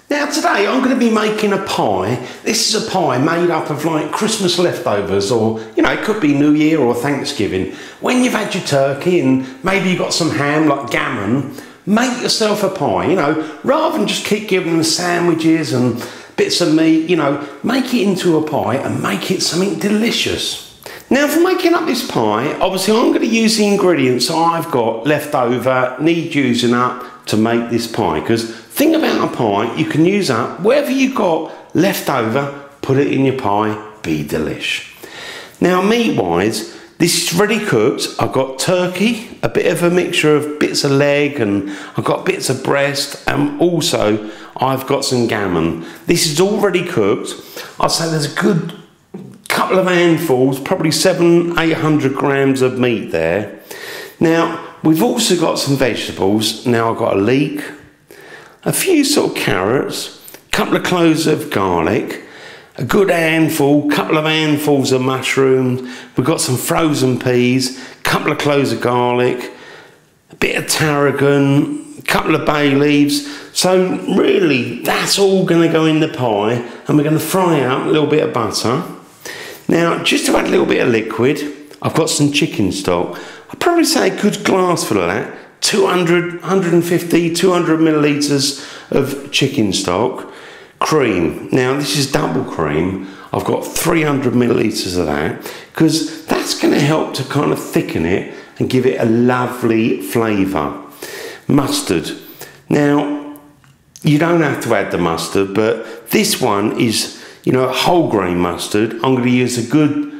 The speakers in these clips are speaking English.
Now today I'm going to be making a pie. This is a pie made up of like Christmas leftovers, or you know, it could be New Year or Thanksgiving. When you've had your turkey and maybe you've got some ham like gammon, make yourself a pie, you know, rather than just keep giving them sandwiches and bits of meat, you know, make it into a pie and make it something delicious. Now for making up this pie, obviously I'm going to use the ingredients I've got left over, need using up to make this pie, because thing about a pie, you can use up whatever you've got left over, put it in your pie, be delish. Now meat wise, this is ready cooked. I've got turkey, a bit of a mixture of bits of leg, and I've got bits of breast, and also I've got some gammon. This is already cooked. I'd say there's a good couple of handfuls, probably 700-800 grams of meat there. Now we've also got some vegetables. Now I've got a leek, a few sort of carrots, a couple of cloves of garlic, a good handful, couple of handfuls of mushrooms. We've got some frozen peas, a couple of cloves of garlic, a bit of tarragon, a couple of bay leaves. So really that's all going to go in the pie, and we're going to fry out a little bit of butter. Now just to add a little bit of liquid, I've got some chicken stock. I'd probably say a good glassful of that, 200, 150, 200 millilitres of chicken stock. Cream, now this is double cream. I've got 300 millilitres of that, because that's going to help to kind of thicken it and give it a lovely flavour. Mustard, now you don't have to add the mustard, but this one is, you know, whole grain mustard. I'm going to use a good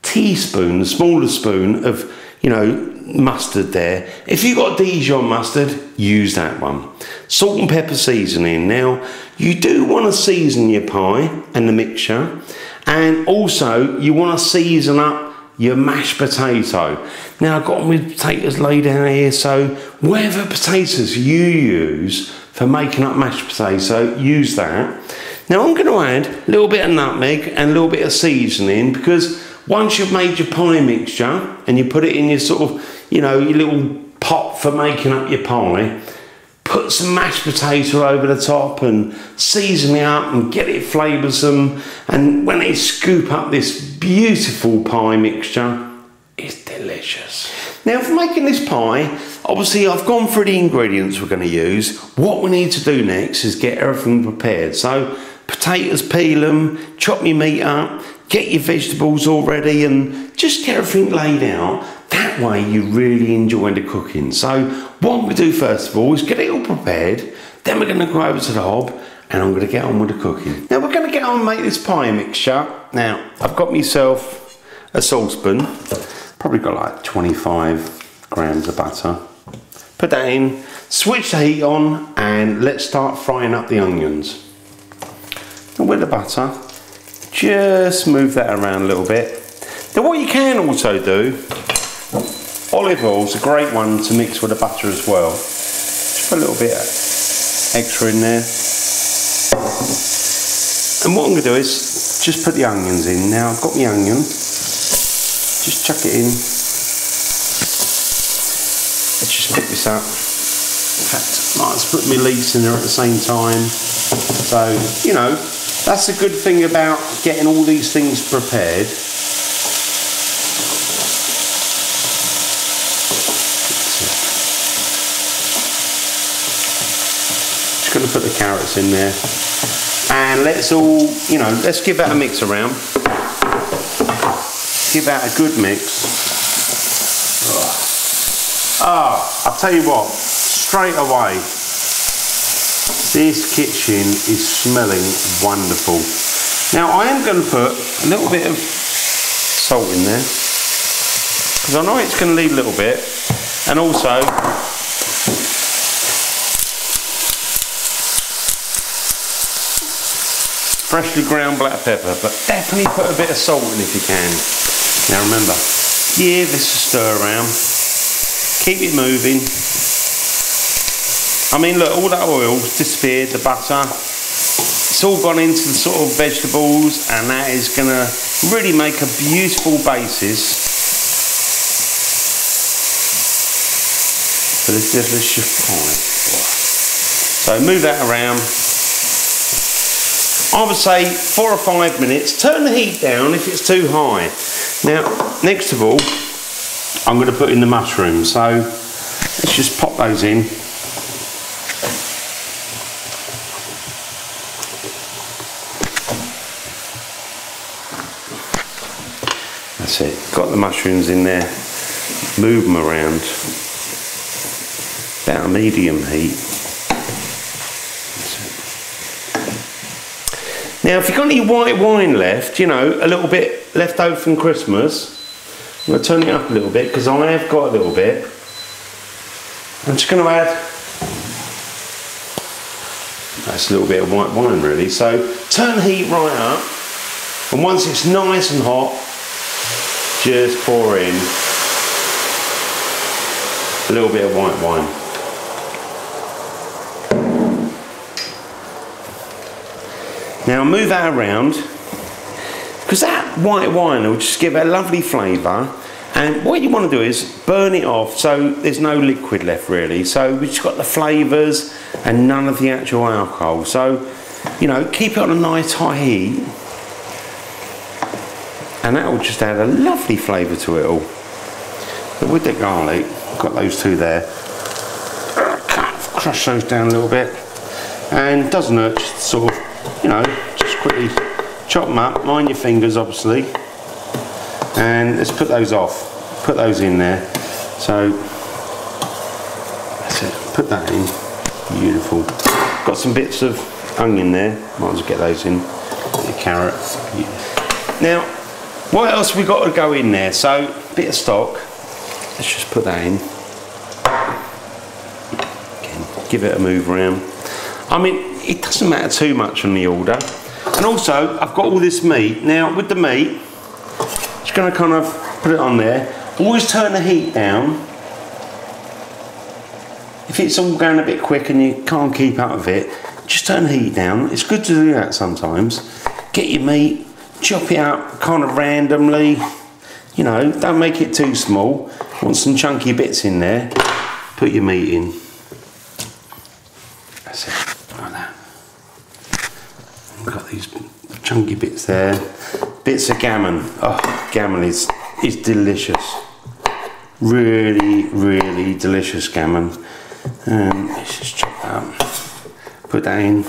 teaspoon, the smallest spoon of, you know, mustard there. If you've got Dijon mustard, use that one. Salt and pepper seasoning. Now you do want to season your pie and the mixture, and also you want to season up your mashed potato. Now I've got my potatoes laid down here, so whatever potatoes you use for making up mashed potato, use that. Now I'm going to add a little bit of nutmeg and a little bit of seasoning, because once you've made your pie mixture and you put it in your sort of, you know, your little pot for making up your pie, put some mashed potato over the top and season it up and get it flavoursome. And when they scoop up this beautiful pie mixture, it's delicious. Now for making this pie, obviously I've gone through the ingredients we're going to use. What we need to do next is get everything prepared. So potatoes, peel them, chop your meat up, get your vegetables all ready, and just get everything laid out. That way you really enjoy the cooking. So what we do first of all is get it all prepared, then we're going to go over to the hob and I'm going to get on with the cooking. Now we're going to get on and make this pie mixture. Now I've got myself a saucepan, probably got like 25 grams of butter. Put that in, switch the heat on, and let's start frying up the onions. And with the butter, just move that around a little bit. Now what you can also do, olive oil is a great one to mix with the butter as well. Just put a little bit extra in there. And what I'm going to do is just put the onions in. Now I've got my onion, just chuck it in. Let's just pick this up. In fact, I might just put my leeks in there at the same time. So, you know, that's a good thing about getting all these things prepared. Just going to put the carrots in there. And let's all, you know, let's give that a mix around. Give that a good mix. I'll tell you what, straight away, this kitchen is smelling wonderful. Now I am going to put a little bit of salt in there, because I know it's going to leave a little bit, and also freshly ground black pepper, but definitely put a bit of salt in if you can. Now remember, give this a stir around, keep it moving. I mean, look, all that oil's disappeared, the butter. It's all gone into the sort of vegetables, and that is going to really make a beautiful basis for this delicious pie. So move that around. I would say 4 or 5 minutes. Turn the heat down if it's too high. Now, next of all, I'm going to put in the mushrooms. So let's just pop those in. That's it. Got the mushrooms in there. Move them around. About a medium heat. Now, if you've got any white wine left, you know, a little bit left over from Christmas, I'm going to turn it up a little bit because I have got a little bit. I'm just going to add, that's a little bit of white wine really. So turn the heat right up, and once it's nice and hot, just pour in a little bit of white wine. Now move that around, because that white wine will just give it a lovely flavour, and what you want to do is burn it off so there's no liquid left really. So we've just got the flavours and none of the actual alcohol. So, you know, keep it on a nice high heat, and that will just add a lovely flavour to it all. But with the garlic, I've got those two there. Crush those down a little bit, and doesn't hurt, just sort of, you know, just quickly chop them up, mind your fingers obviously, and let's put those off, put those in there. So that's it, put that in, beautiful. Got some bits of onion there, might as well get those in, the carrot. Now, what else we got to go in there? So, bit of stock, let's just put that in. Again, give it a move around. I mean, it doesn't matter too much on the order. And also, I've got all this meat. Now, with the meat, just going to kind of put it on there. Always turn the heat down. If it's all going a bit quick and you can't keep up with it, just turn the heat down. It's good to do that sometimes. Get your meat, chop it up kind of randomly. You know, don't make it too small. Want some chunky bits in there. Put your meat in. That's it. Got these chunky bits there, bits of gammon. Oh, gammon is delicious, really delicious gammon. And let's just chop that up, put that in.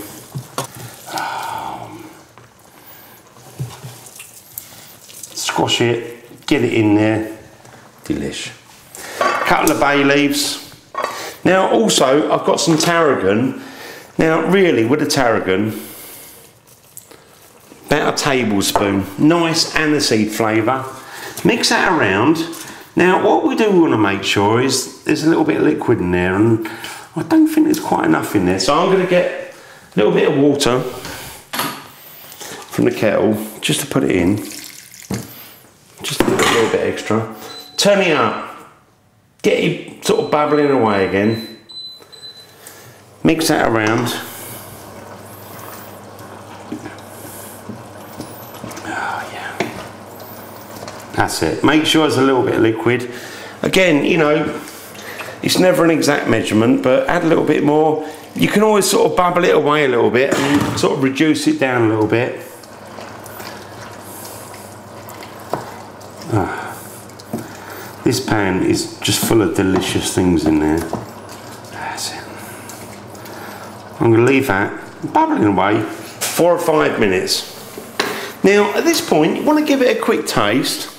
Squash it, get it in there, delish. Couple of bay leaves. Now also I've got some tarragon. Now really with the tarragon, about a tablespoon, nice aniseed flavour. Mix that around. Now what we do want to make sure is there's a little bit of liquid in there, and I don't think there's quite enough in there. So I'm going to get a little bit of water from the kettle just to put it in. Just a little bit extra. Turn it up. Get it sort of bubbling away again. Mix that around. That's it. Make sure there's a little bit of liquid. Again, you know, it's never an exact measurement, but add a little bit more. You can always sort of bubble it away a little bit and sort of reduce it down a little bit. This pan is just full of delicious things in there. That's it. I'm going to leave that bubbling away 4 or 5 minutes. Now, at this point, you want to give it a quick taste.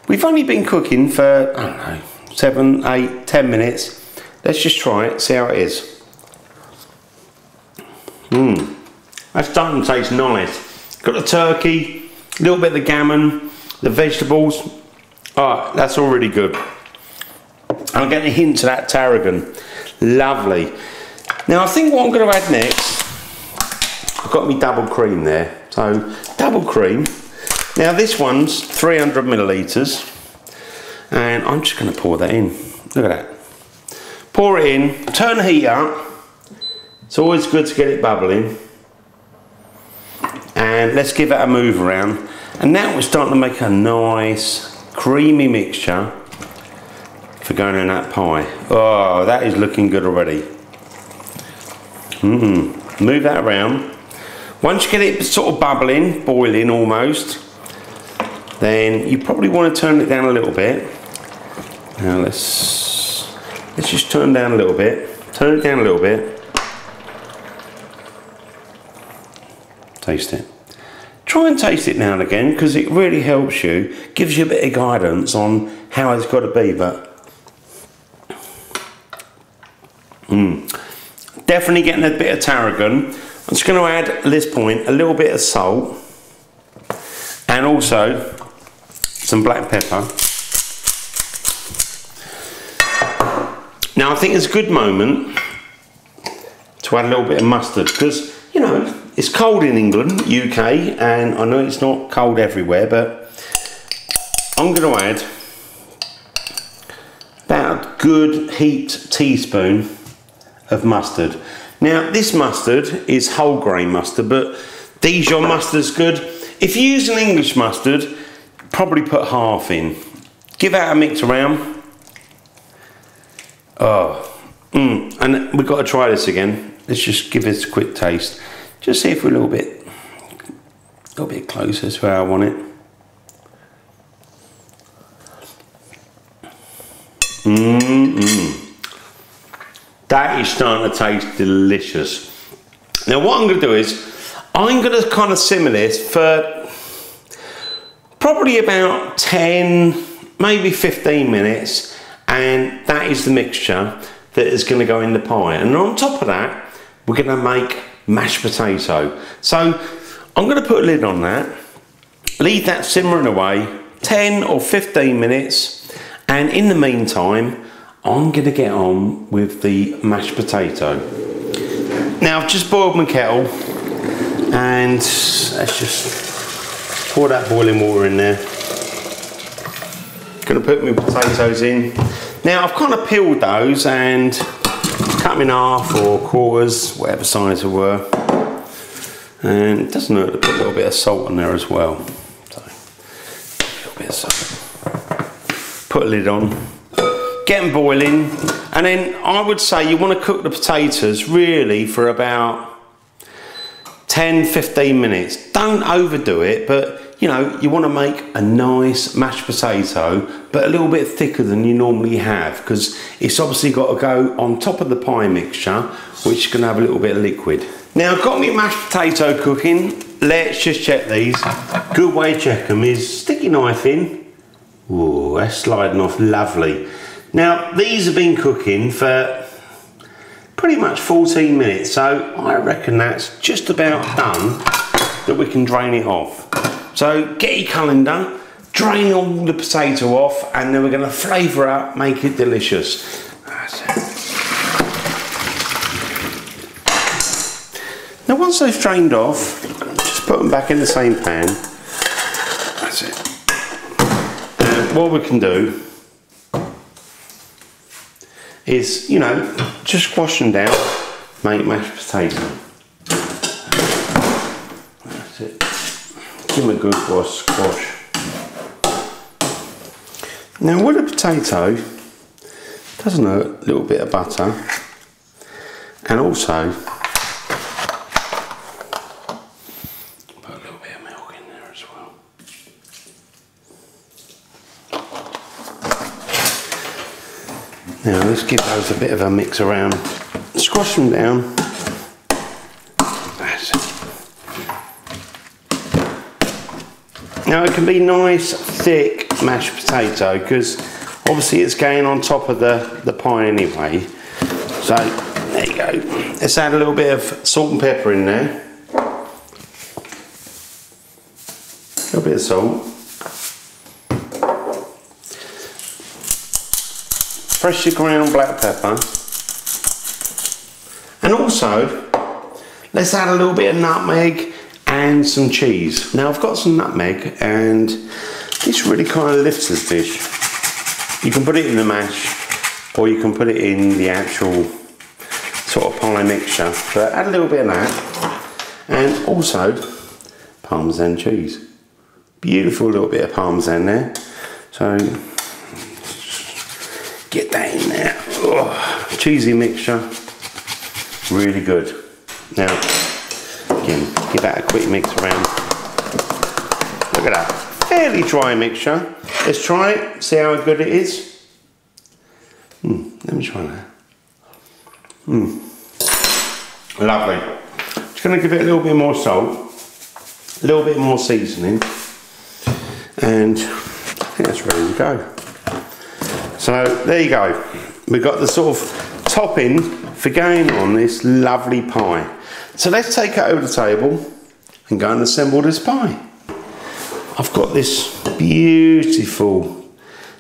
We've only been cooking for, I don't know, 7, 8, 10 minutes. Let's just try it, see how it is. That's starting to taste nice. Got the turkey, a little bit of the gammon, the vegetables. Oh, that's all really good. I'm getting a hint of that tarragon. Lovely. Now I think what I'm going to add next, I've got my double cream there. So, double cream. Now this one's 300 millilitres, and I'm just going to pour that in. Look at that. Pour it in, turn the heat up. It's always good to get it bubbling. And let's give it a move around. And now we're starting to make a nice creamy mixture for going in that pie. Oh, that is looking good already. Move that around. Once you get it sort of bubbling, boiling almost, then you probably want to turn it down a little bit. Now let's just turn down a little bit. Turn it down a little bit. Taste it. Try and taste it now and again, because it really helps you, gives you a bit of guidance on how it's got to be. But definitely getting a bit of tarragon. I'm just going to add at this point a little bit of salt and also some black pepper. Now I think it's a good moment to add a little bit of mustard, because you know it's cold in England, UK, and I know it's not cold everywhere, but I'm going to add about a good heaped teaspoon of mustard. Now this mustard is whole grain mustard, but Dijon mustard's good. If you use an English mustard, probably put half in. Give that a mix around. And we've got to try this again. Let's just give this a quick taste. Just see if we're a little bit closer to where I want it. That is starting to taste delicious. Now what I'm going to do is, I'm going to kind of simmer this for probably about 10, maybe 15 minutes, and that is the mixture that is going to go in the pie. And on top of that, we're going to make mashed potato. So I'm going to put a lid on that, leave that simmering away 10 or 15 minutes, and in the meantime I'm going to get on with the mashed potato. Now I've just boiled my kettle, and let's just pour that boiling water in there. Going to put my potatoes in. Now I've kind of peeled those and cut them in half or quarters, whatever size they were. And it doesn't hurt to put a little bit of salt on there as well. So, a little bit of salt. Put a lid on. Get them boiling. And then I would say you want to cook the potatoes really for about 10-15 minutes. Don't overdo it, but you know, you want to make a nice mashed potato, but a little bit thicker than you normally have, because it's obviously got to go on top of the pie mixture, which is going to have a little bit of liquid. Now I've got my mashed potato cooking. Let's just check these. Good way to check them is stick your knife in. Ooh, that's sliding off lovely. Now these have been cooking for pretty much 14 minutes, so I reckon that's just about done, that we can drain it off. So get your colander, drain all the potato off, and then we're going to flavour up, make it delicious. That's it. Now once they've drained off, just put them back in the same pan. That's it. And what we can do is, you know, just squash them down, make mashed potato. That's it. Give them a good squash. Now with a potato, doesn't hurt a little bit of butter, and also put a little bit of milk in there as well. Now let's give those a bit of a mix around. Squash them down. That's it. Now it can be nice, thick mashed potato, because obviously it's going on top of the pie anyway. So there you go. Let's add a little bit of salt and pepper in there. A little bit of salt. Freshly ground black pepper. And also, let's add a little bit of nutmeg and some cheese. Now I've got some nutmeg, and this really kind of lifts the dish. You can put it in the mash, or you can put it in the actual sort of pie mixture. But add a little bit of that, and also Parmesan cheese. Beautiful little bit of Parmesan there. So get that in there. Oh, cheesy mixture, really good. Now Again, give that a quick mix around. Look at that, fairly dry mixture. Let's try it, see how good it is. Let me try that. Lovely. Just going to give it a little bit more salt, a little bit more seasoning, and I think that's ready to go. So there you go. We've got the sort of topping for going on this lovely pie. So let's take it over the table and go and assemble this pie. I've got this beautiful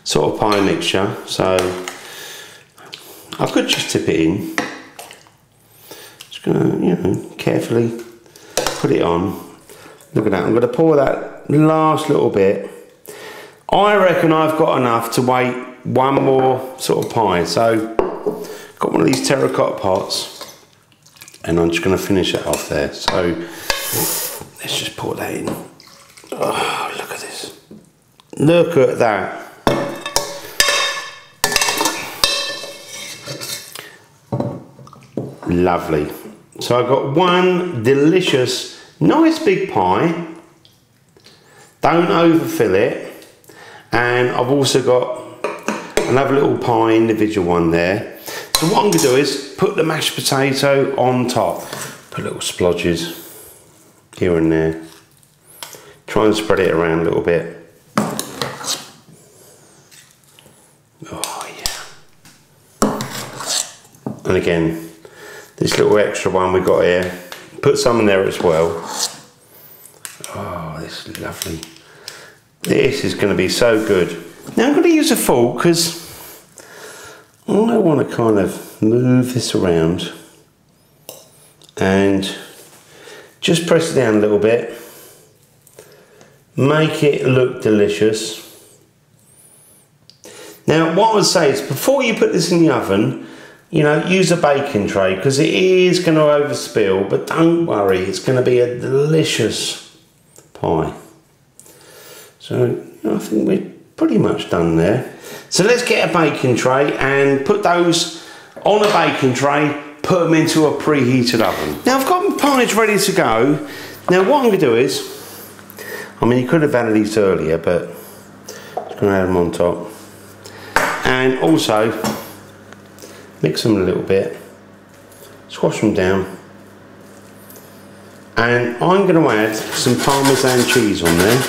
sort of pie mixture, so I could just tip it in. Just gonna, you know, carefully put it on. Look at that, I'm gonna pour that last little bit. I reckon I've got enough to wait one more sort of pie. So, got one of these terracotta pots, and I'm just gonna finish it off there. So, let's just pour that in. Oh, look at this. Look at that. Lovely. So I've got one delicious, nice big pie. Don't overfill it. And I've also got another little pie, individual one there. So what I'm going to do is put the mashed potato on top. Put little splodges here and there. Try and spread it around a little bit. Oh yeah. And again, this little extra one we got here, put some in there as well. Oh, this is lovely. This is going to be so good. Now I'm going to use a fork because I want to kind of move this around and just press it down a little bit. Make it look delicious. Now what I would say is before you put this in the oven, you know, use a baking tray because it is going to overspill, but don't worry, it's going to be a delicious pie. So you know, I think we're pretty much done there. So let's get a baking tray and put those on a baking tray, put them into a preheated oven. Now I've got my pies ready to go. Now what I'm going to do is, I mean you could have added these earlier, but I'm just going to add them on top. And also, mix them a little bit, squash them down, and I'm going to add some Parmesan cheese on there.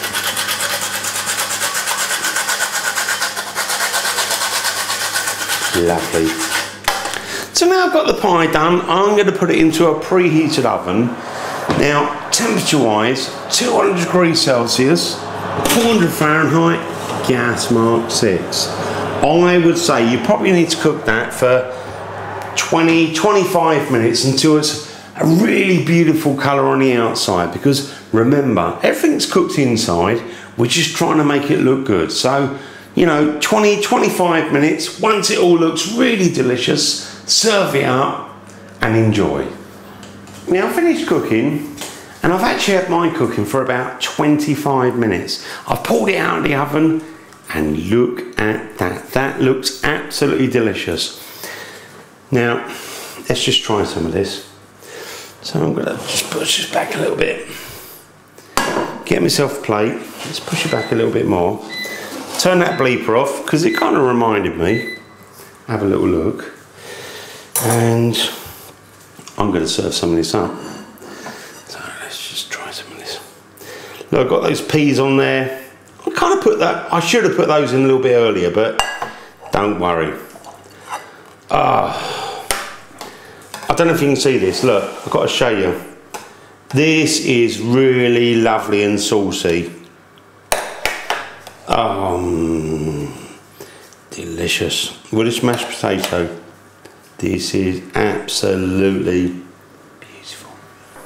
Lovely. So now I've got the pie done, I'm going to put it into a preheated oven. Now, temperature wise, 200 degrees Celsius, 400 Fahrenheit, gas mark 6. I would say you probably need to cook that for 20-25 minutes until it's a really beautiful colour on the outside, because remember, everything's cooked inside, we're just trying to make it look good. So, you know, 20-25 minutes, once it all looks really delicious, serve it up and enjoy. Now I've finished cooking, and I've actually had mine cooking for about 25 minutes. I've pulled it out of the oven, and look at that. That looks absolutely delicious. Now, let's just try some of this. So I'm going to just push this back a little bit. Get myself a plate. Let's push it back a little bit more. Turn that bleeper off, because it kind of reminded me. Have a little look. And I'm going to serve some of this up. So let's just try some of this. Look, I've got those peas on there. I kind of put that, I should have put those in a little bit earlier, but don't worry. I don't know if you can see this. Look, I've got to show you. This is really lovely and saucy. Delicious. With this mashed potato, this is absolutely beautiful.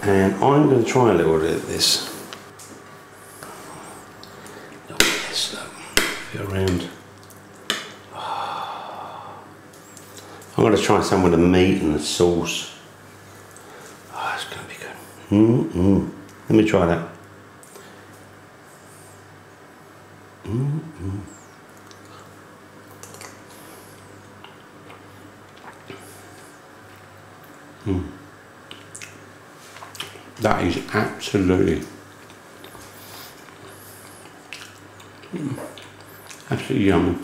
And I'm going to try a little bit of this. Feel around. I'm going to try some with the meat and the sauce. Oh, it's going to be good. Let me try that. That is absolutely, absolutely yummy.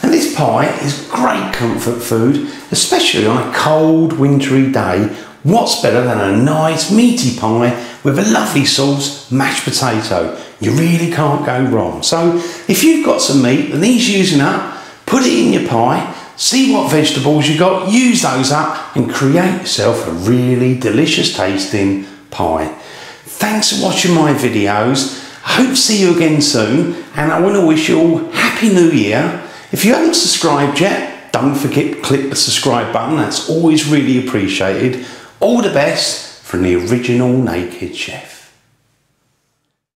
And this pie is great comfort food, especially on a cold, wintry day. What's better than a nice meaty pie with a lovely sauce, mashed potato? You really can't go wrong. So if you've got some meat that needs using up, put it in your pie, see what vegetables you got, use those up and create yourself a really delicious tasting pie. Thanks for watching my videos. I hope to see you again soon, and I want to wish you all Happy New Year. If you haven't subscribed yet, don't forget to click the subscribe button. That's always really appreciated. All the best from the original Naked Chef.